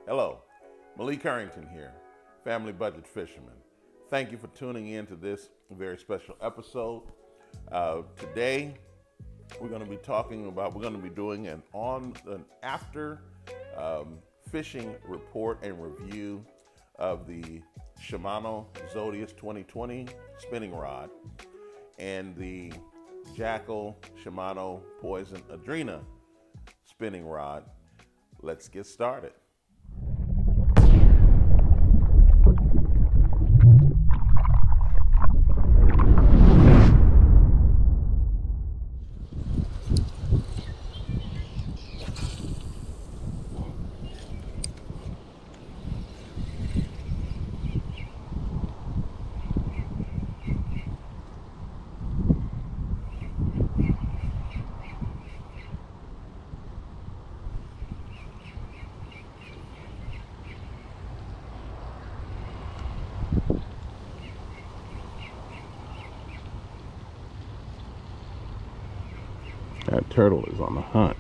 Hello, Malik Harrington here, Family Budget Fisherman. Thank you for tuning in to this very special episode. Today, we're going to be doing an after fishing report and review of the Shimano Zodias 2020 spinning rod and the Jackall Shimano Poison Adrena spinning rod. Let's get started. That turtle is on the hunt.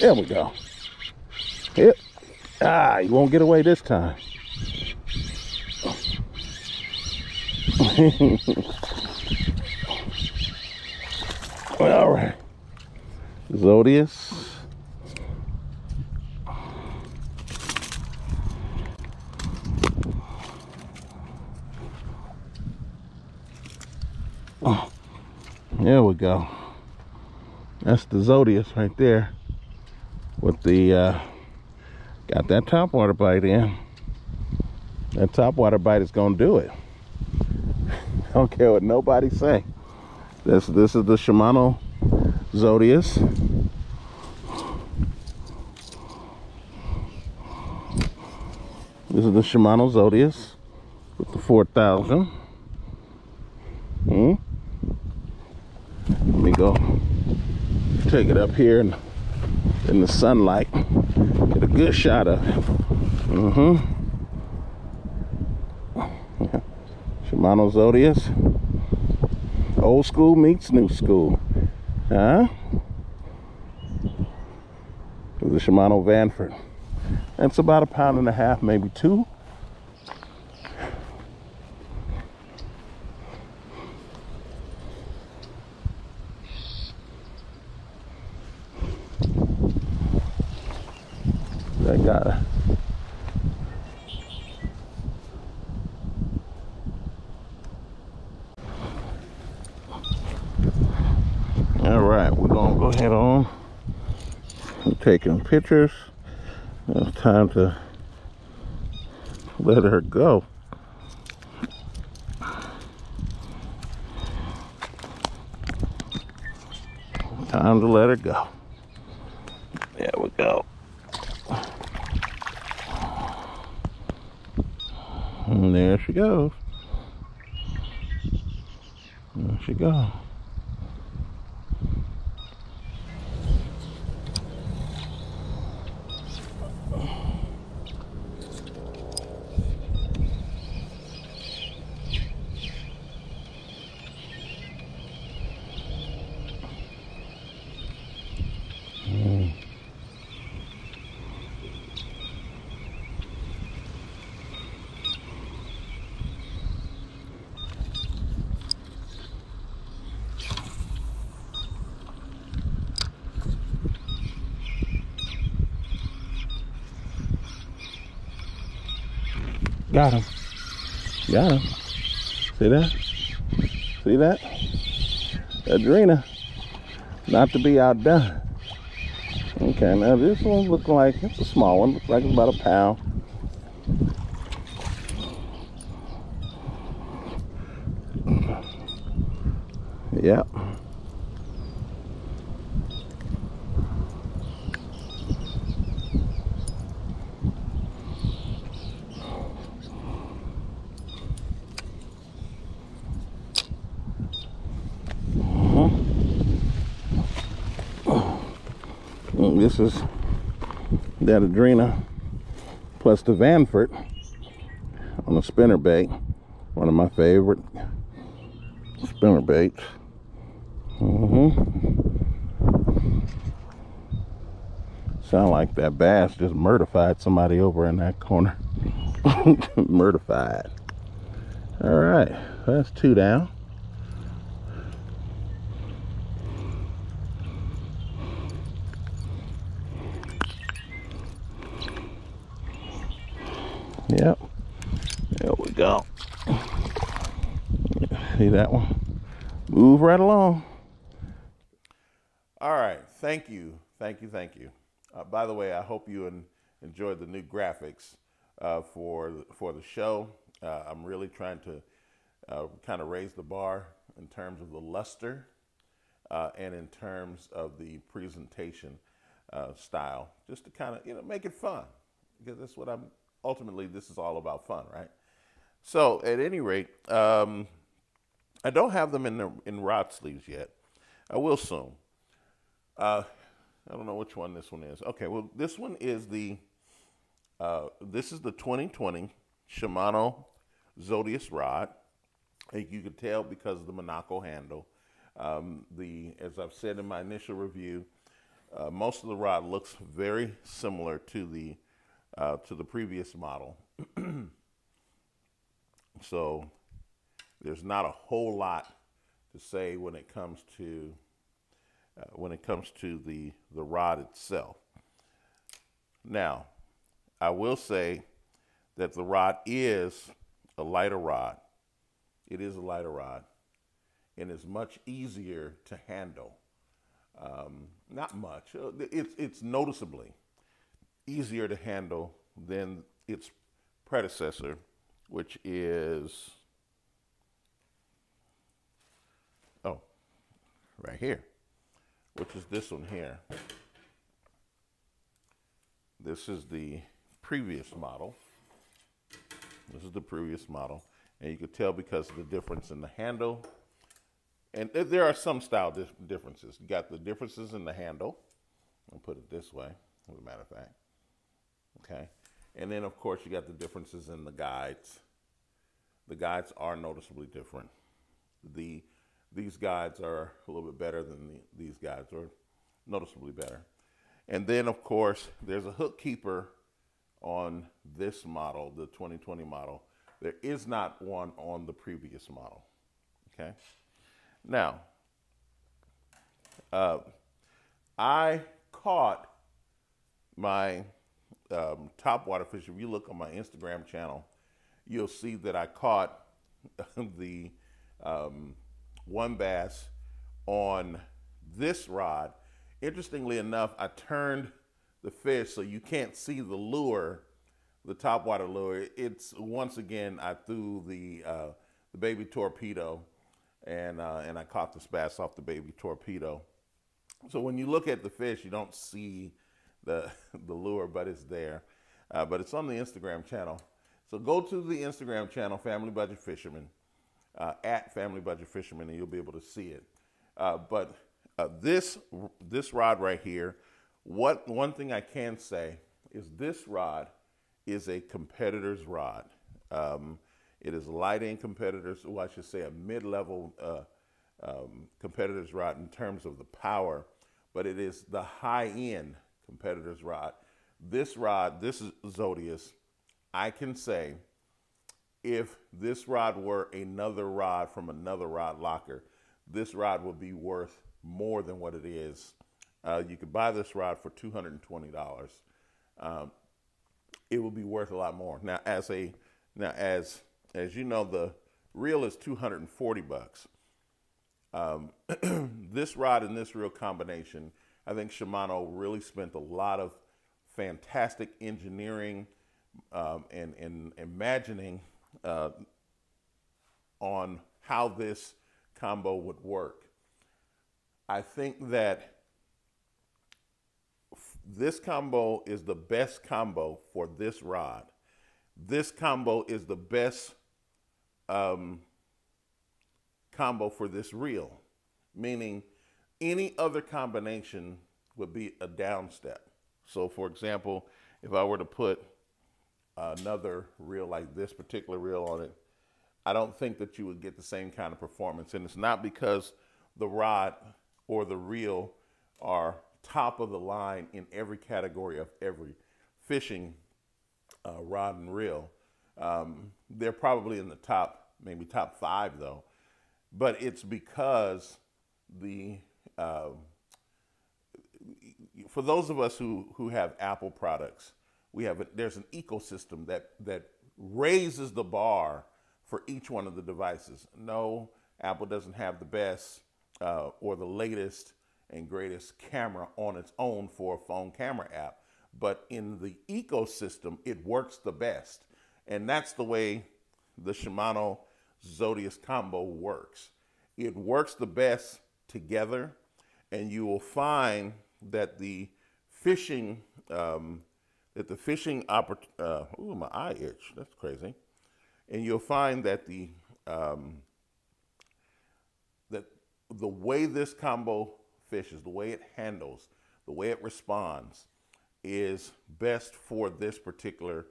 There we go. Yep. You won't get away this time. All right. Zodias. There we go. That's the Zodias right there. With the got that topwater bite in. That topwater bite is gonna do it. Don't care what nobody say. This is the Shimano Zodias. This is the Shimano Zodias with the 4000. Let me go take it up here and in the sunlight, get a good shot of it. Shimano Zodias, old school meets new school, huh? The Shimano Vanford. That's about 1.5 pounds, maybe 2. I got it. All right, we're gonna go ahead on and taking pictures. It's time to let her go. Time to let her go. There we go. And there she goes. There she goes. Got him. Got him. See that? See that? Adrena. Not to be outdone. Okay, now this one looks like it's a small one. Looks like it's about 1 pound. Yep. This is that Adrena plus the Vanford on a spinnerbait, one of my favorite spinnerbaits. Sound like that bass just murdified somebody over in that corner. Murdified. All right, that's 2 down. Yep, there we go. See that one? Move right along. All right, thank you. By the way, I hope you enjoyed the new graphics for the show. I'm really trying to kind of raise the bar in terms of the luster and in terms of the presentation style, just to kind of make it fun, because that's what ultimately this is all about, fun, right? So at any rate, I don't have them in rod sleeves yet. I will soon. I don't know which one this one is. Okay, well, this one is this is the 2020 Shimano Zodias rod. You can tell because of the Monaco handle. As I've said in my initial review, most of the rod looks very similar to the previous model. So there's not a whole lot to say when it comes to the rod itself. Now, I will say that the rod is a lighter rod. It is a lighter rod, and it's much easier to handle. Not much. It's noticeably easier to handle than its predecessor, which is right here, which is this one here. This is the previous model. And you could tell because of the difference in the handle. And there are some style differences. You got the differences in the handle. I'll put it this way, as a matter of fact. Okay. And then, of course, you got the differences in the guides. The guides are noticeably different. These guides are a little bit better than these guides, or noticeably better. And then, of course, there's a hook keeper on this model, the 2020 model. There is not one on the previous model. Okay. Now, I caught my topwater fish. If you look on my Instagram channel, you'll see that I caught the one bass on this rod. Interestingly enough, I turned the fish so you can't see the lure, the topwater lure. It's once again, I threw the baby torpedo, and I caught this bass off the baby torpedo. So when you look at the fish, you don't see the lure, but it's there. But it's on the Instagram channel. So go to the Instagram channel, Family Budget Fisherman, at Family Budget Fisherman, and you'll be able to see it. But this rod right here, one thing I can say is this rod is a competitor's rod. It is light-end competitors, or I should say a mid-level competitor's rod in terms of the power, but it is the high-end competitor's rod. This rod, this is Zodias. I can say if this rod were another rod from another rod locker, this rod would be worth more than what it is. You could buy this rod for $220. It would be worth a lot more. Now, as you know, the reel is $240. This rod and this reel combination, I think Shimano really spent a lot of fantastic engineering and imagining on how this combo would work. I think that this combo is the best combo for this rod. This combo is the best combo for this reel, meaning any other combination would be a down step. So for example, if I were to put another reel like this particular reel on it, I don't think that you would get the same kind of performance. And it's not because the rod or the reel are top of the line in every category of every fishing rod and reel. They're probably in the top, maybe top 5 though. But it's because the for those of us who have Apple products, there's an ecosystem that raises the bar for each one of the devices. No, Apple doesn't have the best or the latest and greatest camera on its own for a phone camera app, but in the ecosystem, it works the best. And that's the way the Shimano Zodias combo works. It works the best together, and you will find that the fishing, ooh, my eye itch, that's crazy. And you'll find that the way this combo fishes, the way it handles, the way it responds is best for this particular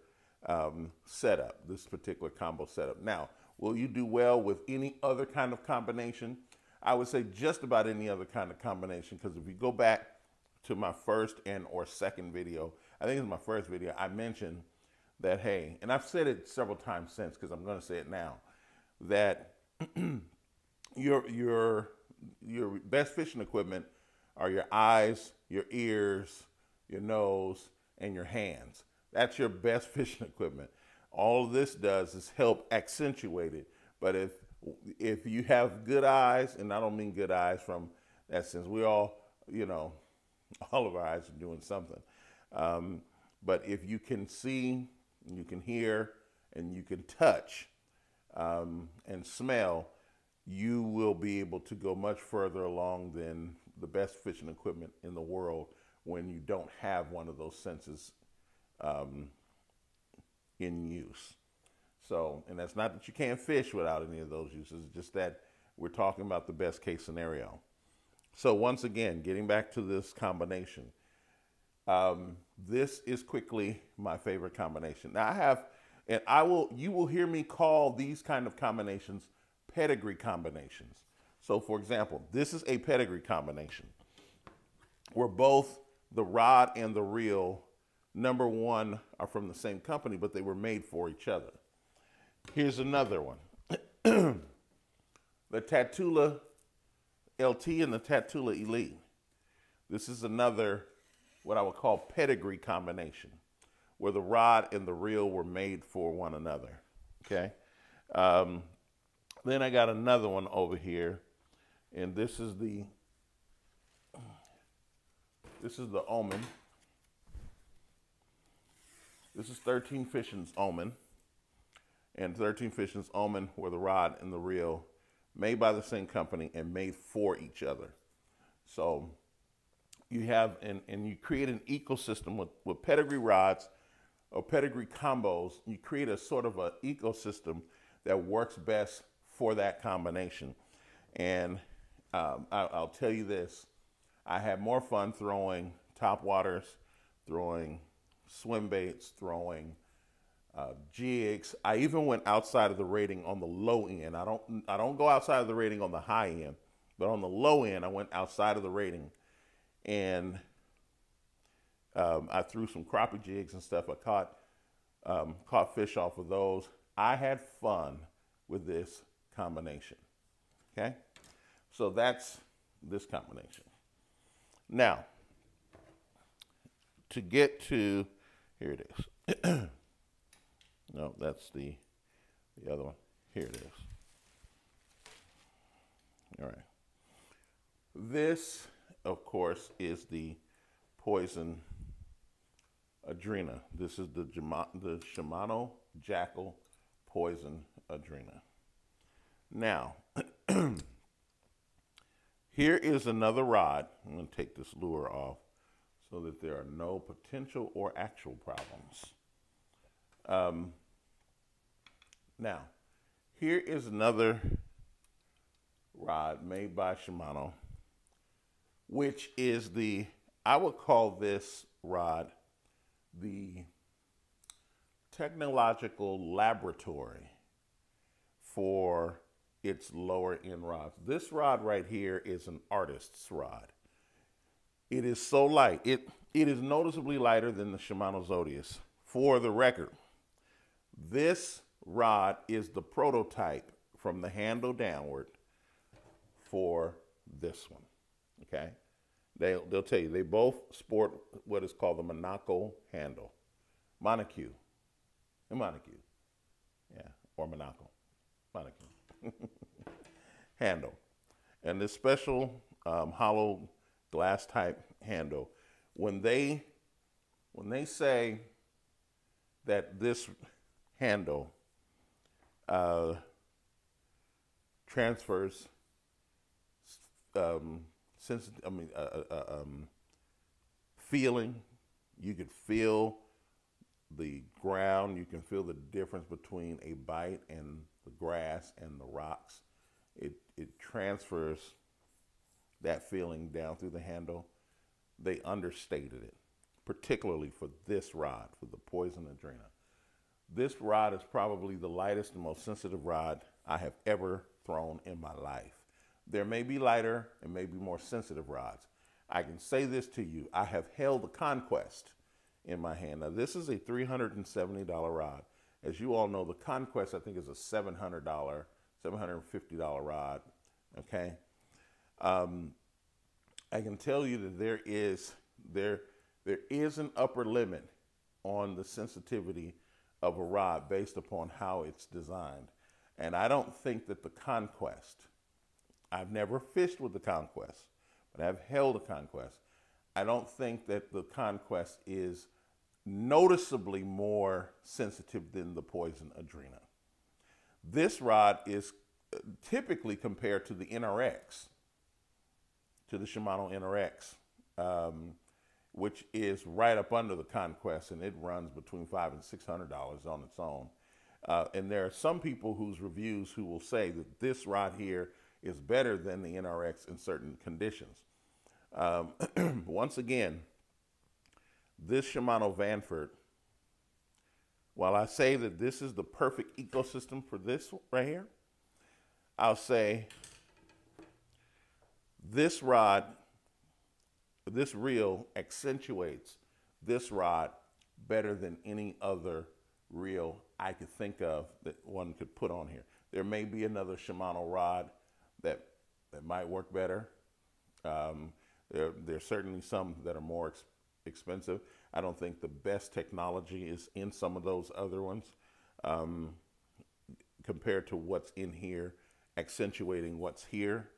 setup, this particular combo setup. Now, will you do well with any other kind of combination? I would say just about any other kind of combination, because if you go back to my first or second video, I think it's my first video, I mentioned that, hey, and I've said it several times since because I'm going to say it now, that your best fishing equipment are your eyes, your ears, your nose, and your hands. That's your best fishing equipment. All this does is help accentuate it. But if you have good eyes, and I don't mean good eyes from that sense, we all, all of our eyes are doing something. But if you can see, you can hear, and you can touch and smell, you will be able to go much further along than the best fishing equipment in the world when you don't have one of those senses in use. So, and that's not that you can't fish without any of those uses, it's just that we're talking about the best case scenario. So once again, getting back to this combination, this is quickly my favorite combination. Now you will hear me call these kind of combinations pedigree combinations. So for example, this is a pedigree combination where both the rod and the reel, number one, are from the same company, but they were made for each other. Here's another one. The Tatula LT and the Tatula Elite. This is another, what I would call pedigree combination, where the rod and the reel were made for one another, okay? Then I got another one over here, and this is the Omen. This is 13 Fishing's Omen, and 13 Fishing's Omen were the rod and the reel made by the same company and made for each other. So you have, and you create an ecosystem with pedigree rods or pedigree combos. You create a sort of an ecosystem that works best for that combination. And I'll tell you this, I had more fun throwing topwaters, throwing swim baits, throwing jigs. I even went outside of the rating on the low end. I don't go outside of the rating on the high end, but on the low end, I went outside of the rating, and I threw some crappie jigs and stuff. I caught fish off of those. I had fun with this combination. Okay, so that's this combination. Now, to get to, here it is. No, that's the other one. Here it is. All right. This, of course, is the Poison Adrena. This is the Shimano Jackall Poison Adrena. Now, Here is another rod. I'm going to take this lure off so that there are no potential or actual problems. Now, here is another rod made by Shimano, which is I would call this rod the technological laboratory for its lower end rods. This rod right here is an artist's rod. It is so light. It is noticeably lighter than the Shimano Zodias. For the record, this rod is the prototype from the handle downward for this one. Okay, they'll tell you they both sport what is called the monocle handle, monocue, and monocue, yeah, or monocle, monocue handle, and this special hollow glass type handle. When they say that this handle transfers feeling, you could feel the ground, you can feel the difference between a bite and the grass and the rocks. It transfers that feeling down through the handle. They understated it, particularly for this rod, for the Poison Adrena. This rod is probably the lightest and most sensitive rod I have ever thrown in my life. There may be lighter and maybe more sensitive rods. I can say this to you, I have held the Conquest in my hand. Now this is a $370 rod. As you all know, the Conquest I think is a $700, $750 rod, okay? I can tell you that there is an upper limit on the sensitivity of a rod based upon how it's designed. And I don't think that the Conquest, I've never fished with the Conquest, but I've held a Conquest. I don't think that the Conquest is noticeably more sensitive than the Poison Adrena. This rod is typically compared to the NRX, to the Shimano NRX, which is right up under the Conquest, and it runs between $500 and $600 on its own. And there are some people whose reviews who will say that this rod here is better than the NRX in certain conditions. Once again, this Shimano Vanford, while I say that this is the perfect ecosystem for this right here, I'll say this rod, this reel accentuates this rod better than any other reel I could think of that one could put on here. There may be another Shimano rod that might work better. There's certainly some that are more expensive. I don't think the best technology is in some of those other ones compared to what's in here, accentuating what's here.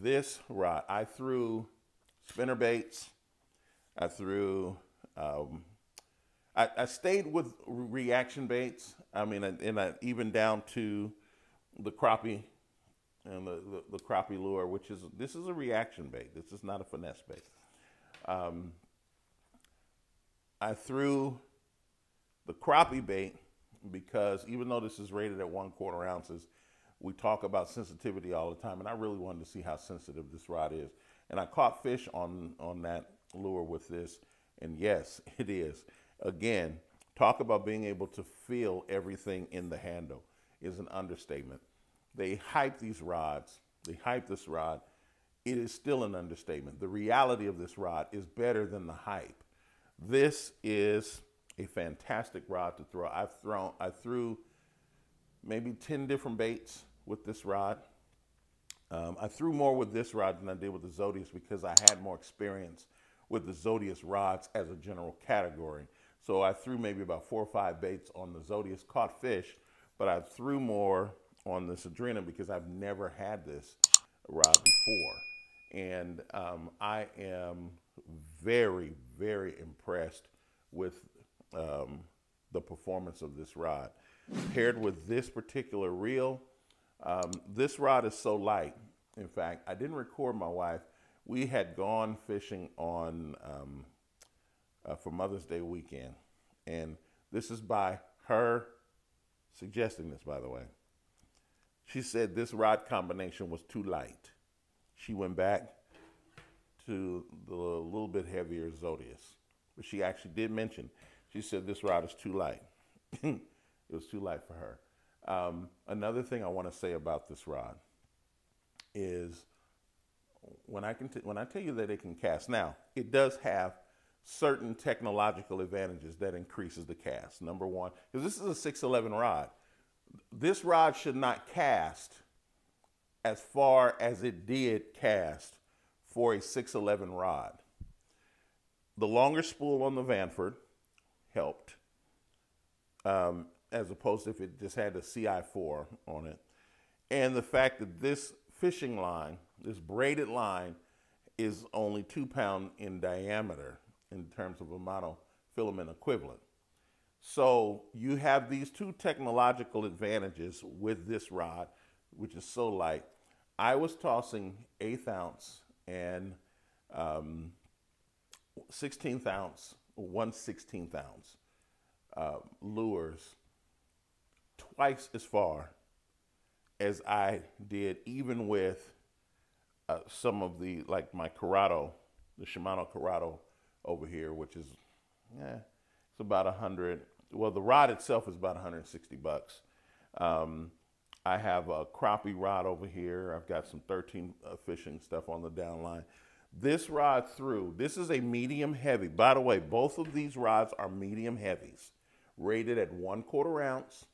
This rod, I threw spinner baits. I threw, I stayed with reaction baits. I mean, and even down to the crappie and the crappie lure, this is a reaction bait. This is not a finesse bait. I threw the crappie bait because even though this is rated at 1/4 ounces, we talk about sensitivity all the time, and I really wanted to see how sensitive this rod is. And I caught fish on that lure with this, and yes, it is. Again, talk about being able to feel everything in the handle is an understatement. They hype these rods. They hype this rod. It is still an understatement. The reality of this rod is better than the hype. This is a fantastic rod to throw. I threw maybe 10 different baits with this rod. I threw more with this rod than I did with the Zodias because I had more experience with the Zodias rods as a general category. So I threw maybe about 4 or 5 baits on the Zodias, caught fish, but I threw more on this Adrena because I've never had this rod before. And I am very, very impressed with the performance of this rod. Paired with this particular reel, this rod is so light In fact, I didn't record my wife. We had gone fishing on for Mother's Day weekend, and this is by her suggesting this, by the way. She said this rod combination was too light. She went back to the little bit heavier Zodias, but she actually did mention, she said this rod is too light. It was too light for her. Another thing I want to say about this rod is when I tell you that it can cast, now it does have certain technological advantages that increases the cast. Number one, because this is a 611 rod. This rod should not cast as far as it did cast for a 611 rod. The longer spool on the Vanford helped, as opposed to if it just had a CI4 on it. And the fact that this fishing line, this braided line, is only 2 pounds in diameter in terms of a monofilament equivalent. So you have these two technological advantages with this rod, which is so light. I was tossing 1/8 ounce and 1/16 ounce, 1/16 ounce lures twice as far as I did even with some of the, like my Corrado, the Shimano Corrado over here, which is, it's about 100. Well, the rod itself is about 160 bucks. I have a crappie rod over here. I've got some 13 fishing stuff on the down line. This rod through, this is a medium heavy. By the way, both of these rods are medium heavies, rated at 1/4 ounce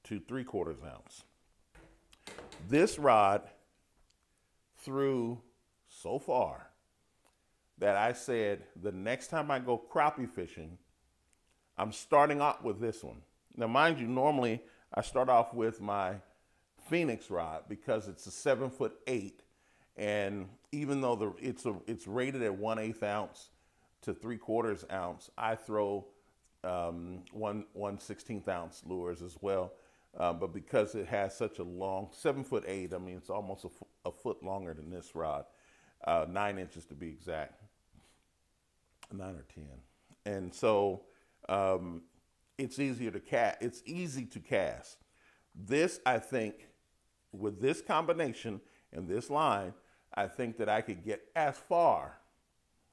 to 3/4 ounce. This rod threw so far that I said the next time I go crappie fishing, I'm starting out with this one. Now, mind you, normally I start off with my Phoenix rod because it's a 7'8", and even though it's rated at 1/8 ounce to 3/4 ounce, I throw 1/16 ounce lures as well. But because it has such a long 7'8", I mean it's almost a foot longer than this rod, 9 inches to be exact, 9 or 10, and so it's easier to cast. It's easy to cast. This, I think, with this combination and this line, I think that I could get as far,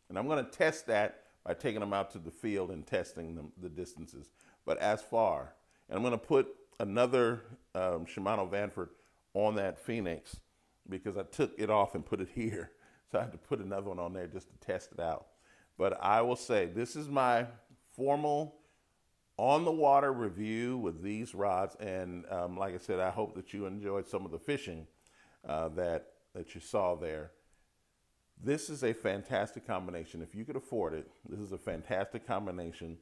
and I'm going to test that by taking them out to the field and testing the distances, but as far. And I'm going to put another Shimano Vanford on that Phoenix because I took it off and put it here. So I had to put another one on there just to test it out. But I will say this is my formal on the water review with these rods. And like I said, I hope that you enjoyed some of the fishing that you saw there. This is a fantastic combination. If you could afford it, this is a fantastic combination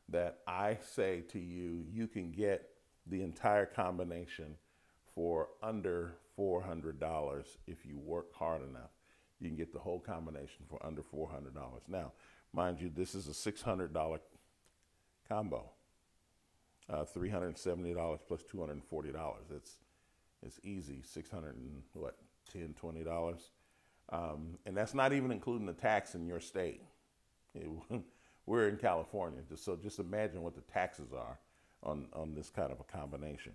that I say to you, you can get the entire combination for under $400 if you work hard enough. You can get the whole combination for under $400. Now, mind you, this is a $600 combo. $370 plus $240. It's easy. $610, $20. And that's not even including the tax in your state. We're in California, so just imagine what the taxes are on this kind of a combination.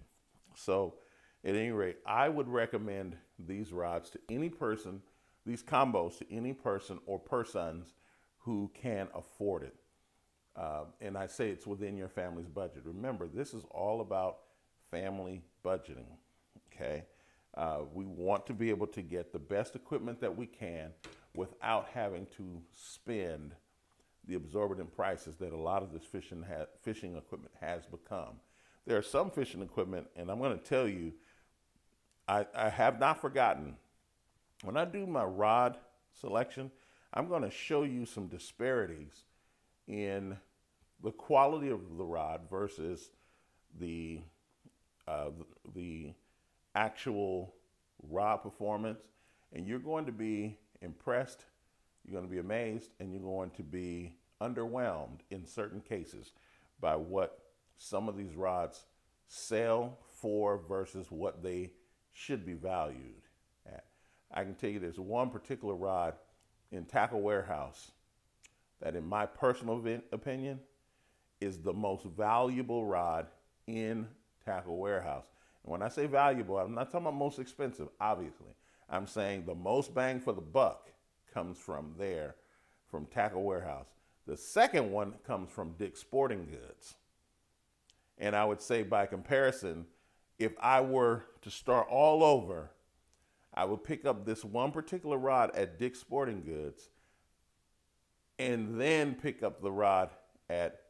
So at any rate, I would recommend these rods to any person, these combos to any person or persons who can afford it. And I say it's within your family's budget. Remember, this is all about family budgeting, okay? We want to be able to get the best equipment that we can without having to spend the exorbitant prices that a lot of this fishing equipment has become. There are some fishing equipment, and I'm going to tell you, I have not forgotten. When I do my rod selection, I'm going to show you some disparities in the quality of the rod versus the actual rod performance, and you're going to be impressed, you're going to be amazed, and you're going to be underwhelmed in certain cases by what some of these rods sell for versus what they should be valued at. I can tell you there's one particular rod in Tackle Warehouse that, in my personal opinion, is the most valuable rod in Tackle Warehouse. And when I say valuable, I'm not talking about most expensive, obviously. I'm saying the most bang for the buck comes from there, from Tackle Warehouse. The second one comes from Dick's Sporting Goods. And I would say, by comparison, if I were to start all over, I would pick up this one particular rod at Dick's Sporting Goods and then pick up the rod at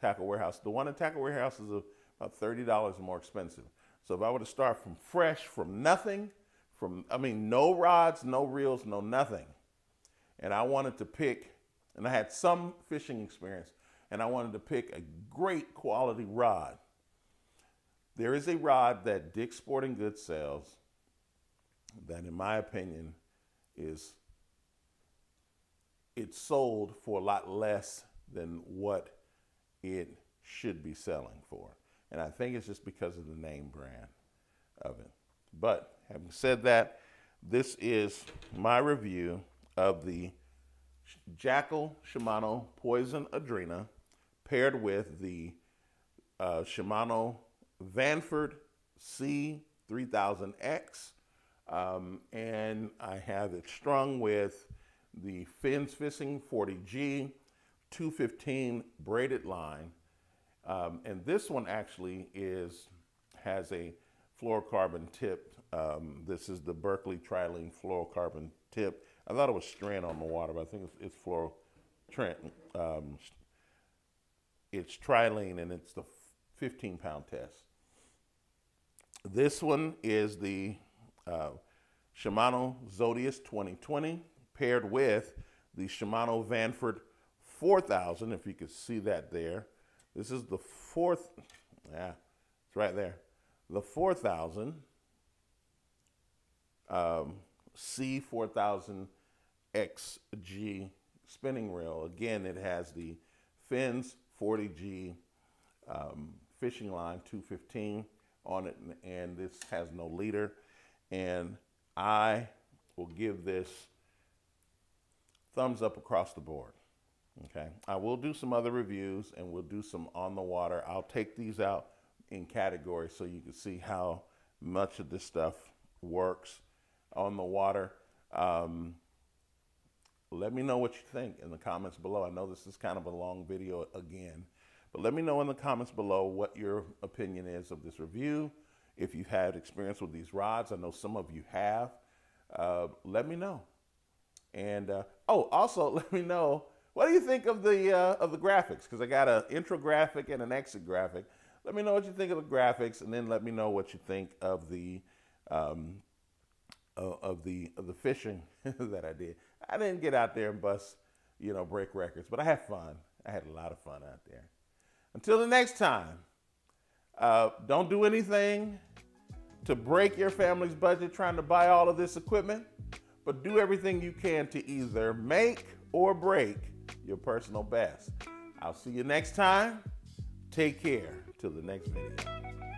Tackle Warehouse. The one at Tackle Warehouse is about $30 more expensive. So if I were to start from fresh, from nothing, no rods, no reels, no nothing, and I wanted to pick, and I had some fishing experience, and I wanted to pick a great quality rod, there is a rod that Dick's Sporting Goods sells that, in my opinion, it's sold for a lot less than what it should be selling for. And I think it's just because of the name brand of it. But having said that, this is my review of the Jackall Shimano Poison Adrena paired with the Shimano Vanford C3000X. And I have it strung with the Fins Fishing 40G 215 braided line. And this one actually has a fluorocarbon tip. This is the Berkeley Trilene fluorocarbon tip. I thought it was strand on the water, but I think it's it's trilene, and it's the 15-pound test. This one is the Shimano Zodias 2020 paired with the Shimano Vanford 4000, if you could see that there. This is the fourth, it's right there. The 4000 C4000XG spinning reel. Again, it has the Fins 40G fishing line 215 on it, and this has no leader. And I will give this thumbs up across the board. Okay, I will do some other reviews, and we'll do some on the water. I'll take these out in categories so you can see how much of this stuff works on the water. Let me know what you think in the comments below. I know this is kind of a long video again, but let me know in the comments below what your opinion is of this review. If you've had experience with these rods, I know some of you have. Let me know. And also let me know, what do you think of the graphics? Because I got an intro graphic and an exit graphic. Let me know what you think of the graphics, and then let me know what you think of the fishing that I did. I didn't get out there and bust, break records, but I had fun. I had a lot of fun out there. Until the next time, don't do anything to break your family's budget trying to buy all of this equipment, but do everything you can to either make or break your personal best. I'll see you next time. Take care. Till the next video.